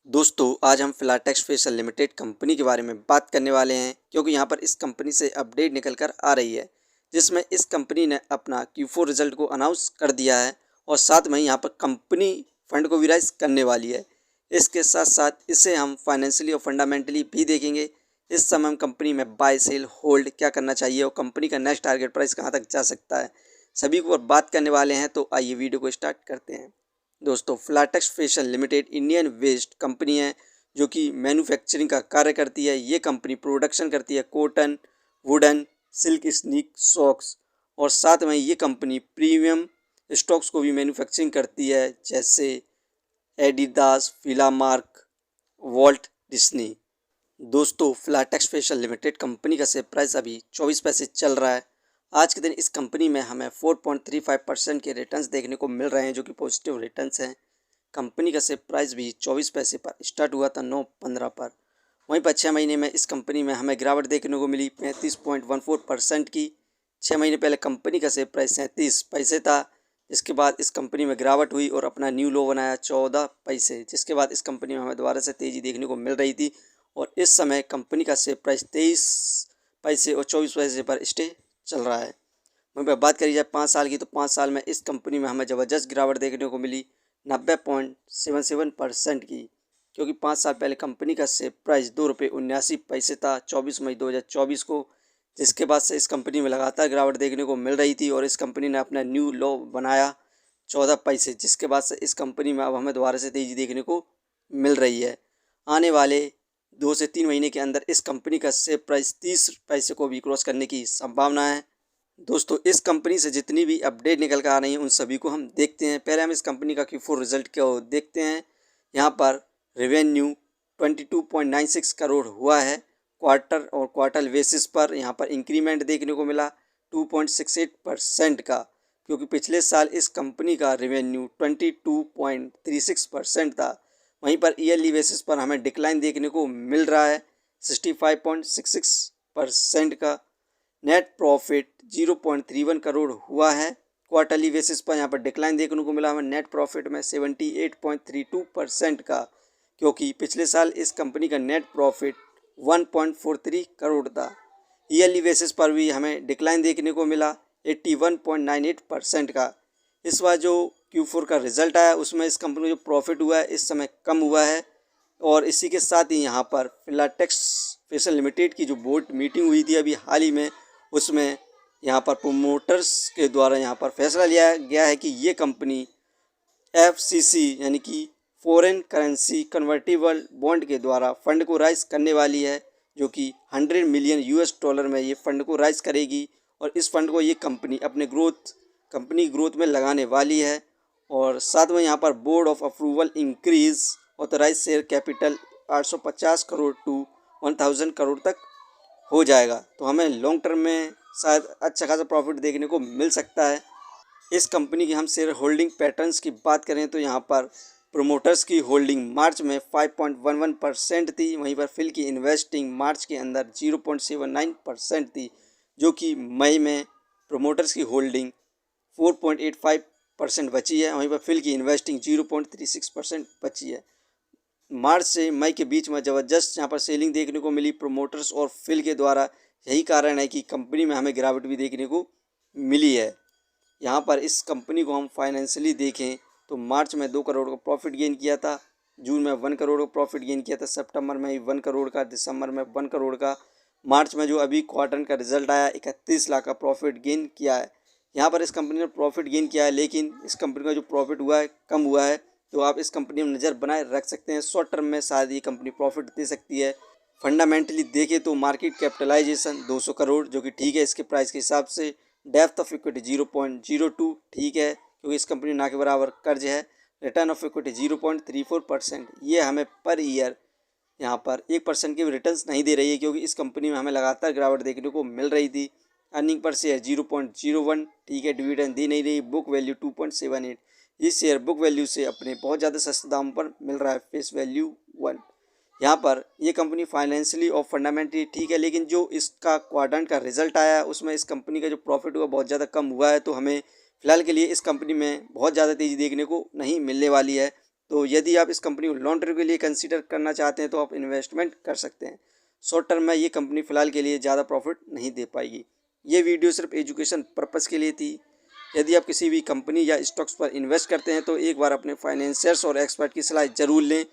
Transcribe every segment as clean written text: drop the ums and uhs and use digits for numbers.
दोस्तों आज हम फिलाटेक्स स्पेशल लिमिटेड कंपनी के बारे में बात करने वाले हैं क्योंकि यहाँ पर इस कंपनी से अपडेट निकल कर आ रही है जिसमें इस कंपनी ने अपना Q4 रिजल्ट को अनाउंस कर दिया है और साथ में यहाँ पर कंपनी फंड को भी राइज करने वाली है। इसके साथ साथ इसे हम फाइनेंशियली और फंडामेंटली भी देखेंगे। इस समय हम कंपनी में बाय सेल होल्ड क्या करना चाहिए और कंपनी का नेक्स्ट टारगेट प्राइस कहाँ तक जा सकता है, सभी को बात करने वाले हैं। तो आइए वीडियो को स्टार्ट करते हैं। दोस्तों Filatex special limited Indian waste company है जो कि मैन्युफैक्चरिंग का कार्य करती है। ये कंपनी प्रोडक्शन करती है cotton, wooden, silk sneak socks और साथ में ये कंपनी प्रीमियम स्टॉक्स को भी मैन्युफैक्चरिंग करती है जैसे एडिडास, फिला मार्क, वॉल्ट डिज्नी। दोस्तों फिलाटेक्स स्पेशल लिमिटेड कंपनी का शेयर प्राइस अभी 24 पैसे चल रहा है। आज के दिन इस कंपनी में हमें 4.35% के रिटर्न्स देखने को मिल रहे हैं जो कि पॉजिटिव रिटर्न्स हैं। कंपनी का शेयर प्राइस भी 24 पैसे पर स्टार्ट हुआ था 9.15 पर। वहीं पर 6 महीने में इस कंपनी में हमें गिरावट देखने को मिली 35.14% की। 6 महीने पहले कंपनी का शेयर प्राइस 37 पैसे था, जिसके बाद इस कंपनी में गिरावट हुई और अपना न्यू लो बनाया 14 पैसे, जिसके बाद इस कंपनी में हमें दोबारा से तेज़ी देखने को मिल रही थी और इस समय कंपनी का शेयर प्राइस 23 पैसे और 24 पैसे पर स्टे चल रहा है। वहीं पर बात करी जाए 5 साल की, तो 5 साल में इस कंपनी में हमें ज़बरदस्त गिरावट देखने को मिली 90.77% की, क्योंकि 5 साल पहले कंपनी का शेयर प्राइस ₹2.79 था 24 मई 2024 को, जिसके बाद से इस कंपनी में लगातार गिरावट देखने को मिल रही थी और इस कंपनी ने अपना न्यू लो बनाया 14 पैसे, जिसके बाद से इस कंपनी में अब हमें दोबारा से तेज़ी देखने को मिल रही है। आने वाले 2 से 3 महीने के अंदर इस कंपनी का शेयर प्राइस 30 पैसे को भी क्रॉस करने की संभावना है। दोस्तों इस कंपनी से जितनी भी अपडेट निकल कर आ रही हैं उन सभी को हम देखते हैं। पहले हम इस कंपनी का Q4 रिजल्ट को देखते हैं। यहाँ पर रेवेन्यू 22.96 करोड़ हुआ है क्वार्टर और क्वार्टर बेसिस पर। यहाँ पर इंक्रीमेंट देखने को मिला 2.68% का, क्योंकि पिछले साल इस कंपनी का रेवेन्यू 22.36% था। वहीं पर ईयरली बेसिस पर हमें डिक्लाइन देखने को मिल रहा है 65.66% का। नेट प्रॉफिट 0.31 करोड़ हुआ है क्वार्टरली बेसिस पर। यहाँ पर डिक्लाइन देखने को मिला हमें नेट प्रॉफिट में 78.32% का, क्योंकि पिछले साल इस कंपनी का नेट प्रॉफिट 1.43 करोड़ था। ईयरली बेसिस पर भी हमें डिक्लाइन देखने को मिला 81.98% का। इस बार जो Q4 का रिजल्ट आया उसमें इस कंपनी का जो प्रॉफिट हुआ है इस समय कम हुआ है। और इसी के साथ ही यहाँ पर फिलाटेक्स स्पेशल लिमिटेड की जो बोर्ड मीटिंग हुई थी अभी हाल ही में, उसमें यहाँ पर प्रोमोटर्स के द्वारा यहाँ पर फैसला लिया गया है कि ये कंपनी FCC यानी कि फॉरेन करेंसी कन्वर्टिबल बॉन्ड के द्वारा फंड को राइज करने वाली है, जो कि $100 मिलियन में ये फंड को राइज करेगी और इस फंड को ये कंपनी अपने कंपनी ग्रोथ में लगाने वाली है। और साथ में यहाँ पर board of approval increase authorize share capital 850 crore to 1000 crore तक हो जाएगा। तो हमें लॉन्ग टर्म में शायद अच्छा खासा प्रॉफिट देखने को मिल सकता है। इस कंपनी की हम शेयर होल्डिंग पैटर्न्स की बात करें तो यहाँ पर प्रोमोटर्स की होल्डिंग मार्च में 5.11% थी, वहीं पर फिल की इन्वेस्टिंग मार्च के अंदर 0.79% थी, जो कि मई में प्रोमोटर्स की होल्डिंग 4.85% बची है। वहीं पर फिल की इन्वेस्टिंग 0.36% बची है। मार्च से मई के बीच में ज़बरदस्त यहाँ पर सेलिंग देखने को मिली प्रोमोटर्स और फिल के द्वारा। यही कारण है कि कंपनी में हमें गिरावट भी देखने को मिली है। यहाँ पर इस कंपनी को हम फाइनेंशियली देखें तो मार्च में 2 करोड़ का प्रॉफिट गेन किया था, जून में 1 करोड़ का प्रॉफिट गेन किया था, सितंबर में 1 करोड़ का, दिसंबर में 1 करोड़ का, मार्च में जो अभी क्वार्टर का रिजल्ट आया 31 लाख का प्रॉफिट गेन किया है। यहाँ पर इस कंपनी ने प्रॉफिट गेन किया है, लेकिन इस कंपनी का जो प्रॉफिट हुआ है कम हुआ है, तो आप इस कंपनी में नज़र बनाए रख सकते हैं। शॉर्ट टर्म में शायद ये कंपनी प्रॉफिट दे सकती है। फंडामेंटली देखें तो मार्केट कैपिटलाइजेशन 200 करोड़, जो कि ठीक है इसके प्राइस के हिसाब से। डेप्थ ऑफ इक्विटी 0.02 ठीक है, क्योंकि इस कंपनी ना के बराबर कर्ज है। रिटर्न ऑफ इक्विटी 0.34%, ये हमें पर ईयर यहाँ पर 1% के भी रिटर्न्स नहीं दे रही है, क्योंकि इस कंपनी में हमें लगातार गिरावट देखने को मिल रही थी। अर्निंग पर शेयर 0.01 ठीक है, डिविडेंड दी नहीं रही। बुक वैल्यू 2.78, ये शेयर बुक वैल्यू से अपने बहुत ज़्यादा सस्ते दाम पर मिल रहा है, फेस वैल्यू 1। यहाँ पर ये कंपनी फाइनेंशियली और फंडामेंटली ठीक है, लेकिन जो इसका क्वाड्रेंट का रिजल्ट आया है उसमें इस कंपनी का जो प्रॉफिट हुआ बहुत ज़्यादा कम हुआ है, तो हमें फ़िलहाल के लिए इस कंपनी में बहुत ज़्यादा तेज़ी देखने को नहीं मिलने वाली है। तो यदि आप इस कंपनी को लॉन्ग टर्म के लिए कंसीडर करना चाहते हैं तो आप इन्वेस्टमेंट कर सकते हैं। शॉर्ट टर्म में ये कंपनी फ़िलहाल के लिए ज़्यादा प्रॉफिट नहीं दे पाएगी। ये वीडियो सिर्फ एजुकेशन पर्पज़ के लिए थी। यदि आप किसी भी कंपनी या स्टॉक्स पर इन्वेस्ट करते हैं तो एक बार अपने फाइनेंशियर्स और एक्सपर्ट की सलाह ज़रूर लें।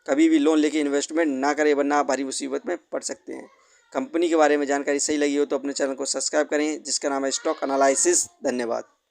कभी भी लोन लेके इन्वेस्टमेंट ना करें, वरना आप भारी मुसीबत में पड़ सकते हैं। कंपनी के बारे में जानकारी सही लगी हो तो अपने चैनल को सब्सक्राइब करें, जिसका नाम है स्टॉक एनालिसिस। धन्यवाद।